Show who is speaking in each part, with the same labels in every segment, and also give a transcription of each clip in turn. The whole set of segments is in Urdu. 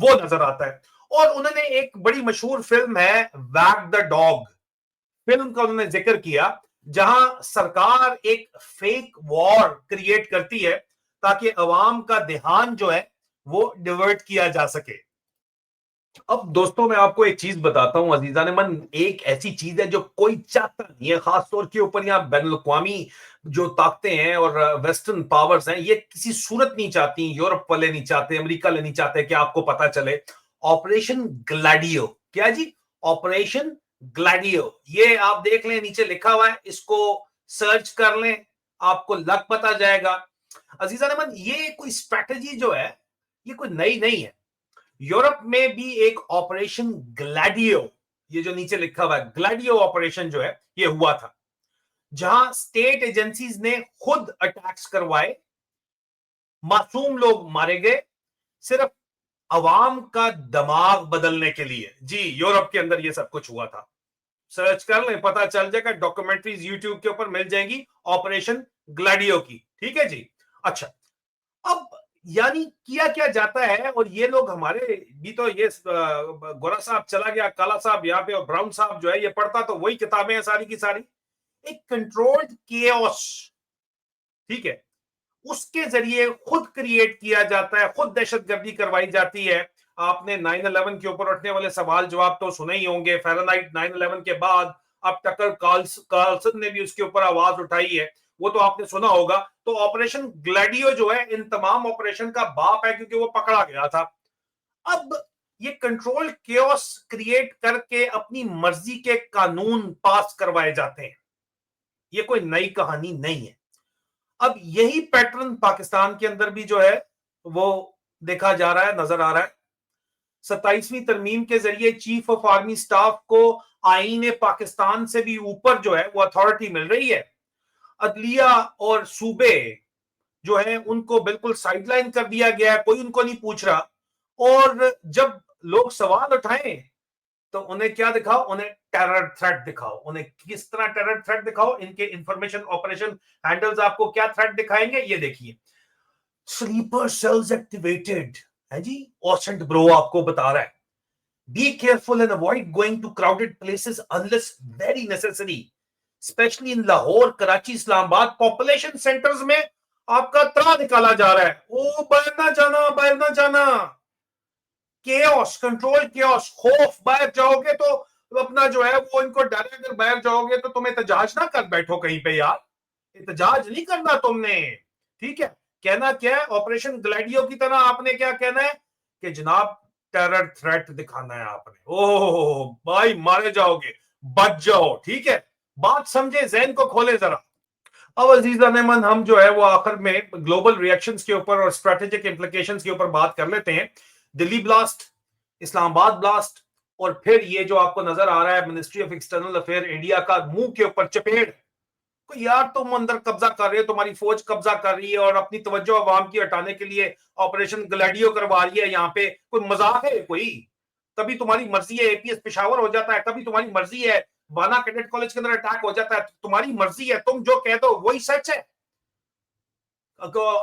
Speaker 1: وہ نظر آتا ہے. اور انہوں نے ایک بڑی مشہور فلم ہے ویگ دا ڈاگ, فلم کا انہوں نے ذکر کیا جہاں سرکار ایک فیک وار کریٹ کرتی ہے تاکہ عوام کا دھیان جو ہے وہ ڈیورٹ کیا جا سکے. اب دوستوں میں آپ کو ایک چیز بتاتا ہوں عزیزان من, ایک ایسی چیز ہے جو کوئی چاہتا نہیں ہے, خاص طور کے اوپر یہاں بین الاقوامی جو طاقتیں ہیں اور ویسٹرن پاورز ہیں یہ کسی صورت نہیں چاہتی, یورپ والے نہیں چاہتے, امریکہ والے نہیں چاہتے کہ آپ کو پتا چلے. آپریشن گلیڈیو, کیا جی؟ آپریشن گلیڈیو, یہ آپ دیکھ لیں نیچے لکھا ہوا ہے, اس کو سرچ کر لیں آپ کو لگ پتا جائے گا. عزیزان من, یہ کوئی اسٹریٹجی جو ہے یہ کوئی نئی نہیں ہے. یورپ میں بھی ایک آپریشن گلیڈیو, یہ جو نیچے لکھا ہوا ہے گلیڈیو آپریشن جو ہے یہ ہوا تھا, جہاں اسٹیٹ ایجنسیز نے خود اٹیکس کروائے, معصوم لوگ مارے گئے صرف عوام کا دماغ بدلنے کے لیے. جی یورپ کے اندر یہ سب کچھ ہوا تھا, سرچ کر لیں پتا چل جائے گا, ڈاکومنٹریز یوٹیوب کے اوپر مل جائیں گی آپریشن گلیڈیو کی. ٹھیک ہے جی. اچھا, اب یعنی کیا کیا جاتا ہے, اور یہ لوگ ہمارے بھی تو, یہ گورا صاحب چلا گیا, کالا صاحب یہاں پہ, اور براؤن صاحب جو ہے یہ پڑھتا تو وہی کتابیں ہیں ساری کی ساری. ایک کنٹرولڈ کیوس, ٹھیک ہے, اس کے ذریعے خود کریٹ کیا جاتا ہے, خود دہشت گردی کروائی جاتی ہے. آپ نے 9/11 کے اوپر اٹھنے والے سوال جواب تو سنے ہی ہوں گے. فیرنہائٹ 9/11 کے بعد اب ٹکر کارلسن نے بھی اس کے اوپر آواز اٹھائی ہے, وہ تو آپ نے سنا ہوگا. تو آپریشن گلیڈیو جو ہے ان تمام آپریشن کا باپ ہے کیونکہ وہ پکڑا گیا تھا. اب یہ کنٹرول کیوس کریٹ کر کے اپنی مرضی کے قانون پاس کروائے جاتے ہیں, یہ کوئی نئی کہانی نہیں ہے. اب یہی پیٹرن پاکستان کے اندر بھی جو ہے وہ دیکھا جا رہا ہے, نظر آ رہا ہے. 27ویں ترمیم کے ذریعے چیف آف آرمی سٹاف کو آئین پاکستان سے بھی اوپر جو ہے وہ اتھارٹی مل رہی ہے. عدلیہ اور صوبے جو ہیں ان کو بالکل سائیڈ لائن کر دیا گیا ہے, کوئی ان کو نہیں پوچھ رہا. اور جب لوگ سوال اٹھائیں تو انہیں کیا دکھاؤ, انہیں ٹیرر تھریٹ دکھاؤ. انہیں کس طرح ٹیرر تھریٹ دکھاؤ, ان کے انفارمیشن آپریشن ہینڈلز آپ کو کیا تھریٹ دکھائیں گے, یہ دیکھیے. سلیپر سیلز ایکٹیویٹڈ ہے جی, اوسنٹ برو آپ کو بتا رہا ہے. Be careful and avoid going to crowded places unless very necessary. Especially in Lahore, Karachi, Islam Abad, population centers میں آپ کا ترا نکالا جا رہا ہے. او باہر نہ جانا, باہر نہ جانا. کیوس, کنٹرول کیوس, خوف. باہر جاؤ گے تو اپنا جو ہے وہ ان کو ڈرے, اگر باہر جاؤ گے تو تم احتجاج نہ کر بیٹھو کہیں پہ یار, احتجاج نہیں کرنا تم نے. ٹھیک ہے, کہنا کیا ہے آپریشن گلیڈیو کی طرح آپ نے کیا کہنا ہے کہ جناب ٹیرر تھریٹ دکھانا ہے آپ نے. اوہ بھائی مارے جاؤ گے, بچ جاؤ. ٹھیک ہے, بات سمجھے, ذہن کو کھولے ذرا. اب عزیزان من, ہم جو ہے وہ آخر میں گلوبل ریئیکشنز کے اوپر اور اسٹریٹجک امپلیکیشنز کے اوپر بات کر لیتے ہیں. دلی بلاسٹ, اسلام آباد بلاسٹ, اور پھر یہ جو آپ کو نظر آ رہا ہے ministry of external affair India کا منہ کے اوپر چپیڑ. یار تم اندر قبضہ کر رہے ہو, تمہاری فوج قبضہ کر رہی ہے اور اپنی توجہ عوام کی ہٹانے کے لیے آپریشن گلیڈیو کروا رہی ہے. یہاں پہ کوئی مذاق ہے کوئی؟ کبھی تمہاری مرضی ہے اے پی ایس پشاور ہو جاتا ہے, کبھی تمہاری مرضی ہے وانا کیڈٹ کالج کے اندر اٹیک ہو جاتا ہے, تمہاری مرضی ہے, تم جو کہہ دو وہی سچ ہے.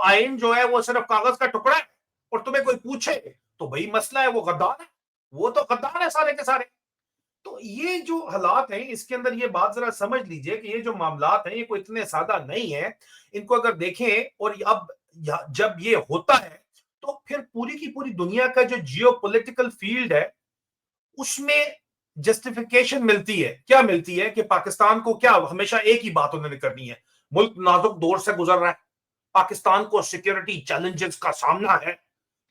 Speaker 1: آئین جو ہے وہ صرف کاغذ کا ٹکڑا ہے, اور تمہیں کوئی پوچھے تو بھائی مسئلہ ہے, وہ غدار ہے, وہ تو غدار ہے سارے کے سارے. تو یہ جو حالات ہیں اس کے اندر یہ بات ذرا سمجھ لیجئے کہ یہ جو معاملات ہیں یہ کوئی اتنے سادہ نہیں ہیں. ان کو اگر دیکھیں, اور اب جب یہ ہوتا ہے تو پھر پوری کی پوری دنیا کا جو جیو پولیٹیکل فیلڈ ہے اس میں جسٹیفیکیشن ملتی ہے. کیا ملتی ہے کہ پاکستان کو کیا ہمیشہ ایک ہی بات انہوں نے کرنی ہے, ملک نازک دور سے گزر رہا ہے, پاکستان کو سیکیورٹی چیلنجز کا سامنا ہے,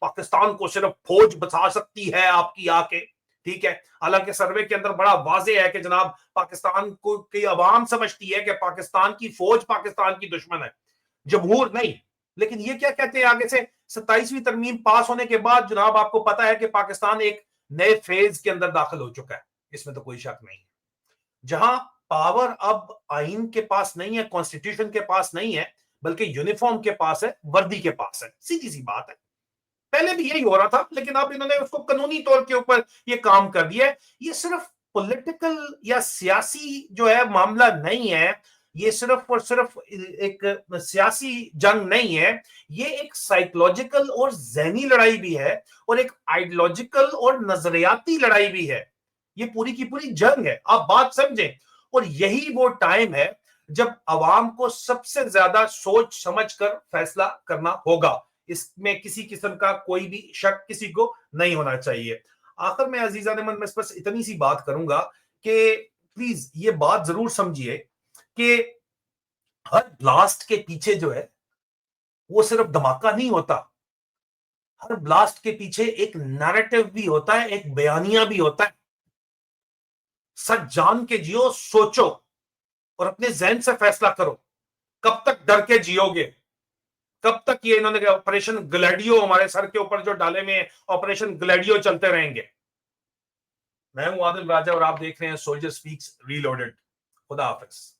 Speaker 1: پاکستان کو صرف فوج بچا سکتی ہے آپ کی آ کے. ٹھیک ہے, حالانکہ سروے کے اندر بڑا واضح ہے کہ جناب پاکستان کو کی عوام سمجھتی ہے کہ پاکستان کی فوج پاکستان کی دشمن ہے, جمہور نہیں. لیکن یہ کیا کہتے ہیں آگے سے, 27ویں ترمیم پاس ہونے کے بعد جناب آپ کو پتا ہے کہ پاکستان ایک نئے فیز کے اندر داخل ہو چکا ہے, اس میں تو کوئی شک نہیں ہے, جہاں پاور اب آئین کے پاس نہیں ہے, کانسٹیٹیوشن کے پاس نہیں ہے, بلکہ یونیفارم کے پاس ہے, وردی کے پاس ہے. سیدھی سی بات ہے, پہلے بھی یہی ہو رہا تھا لیکن اب انہوں نے اس کو قانونی طور کے اوپر یہ کام کر دیا ہے. یہ صرف پولیٹیکل یا سیاسی جو ہے معاملہ نہیں ہے, یہ صرف اور صرف ایک سیاسی جنگ نہیں ہے، یہ ایک سائیکولوجیکل اور ذہنی لڑائی بھی ہے، اور ایک آئیڈیولوجیکل اور نظریاتی لڑائی بھی ہے. یہ پوری کی پوری جنگ ہے، آپ بات سمجھیں. اور یہی وہ ٹائم ہے جب عوام کو سب سے زیادہ سوچ سمجھ کر فیصلہ کرنا ہوگا. اس میں کسی قسم کا کوئی بھی شک کسی کو نہیں ہونا چاہیے. آخر میں عزیزان من میں بس اتنی سی بات کروں گا کہ پلیز یہ بات ضرور سمجھیے کہ ہر بلاسٹ کے پیچھے جو ہے وہ صرف دھماکہ نہیں ہوتا. ہر بلاسٹ کے پیچھے ایک نیریٹو بھی ہوتا ہے، ایک بیانیہ بھی ہوتا ہے. سچ جان کے جیو، سوچو اور اپنے ذہن سے فیصلہ کرو. کب تک ڈر کے جیو گے؟ کب تک یہ انہوں نے آپریشن گلیڈیو ہمارے سر کے اوپر جو ڈالے میں آپریشن گلیڈیو چلتے رہیں گے؟ میں ہوں عادل راجہ اور آپ دیکھ رہے ہیں سولجر سپیکس ری لوڈڈ. خدا حافظ.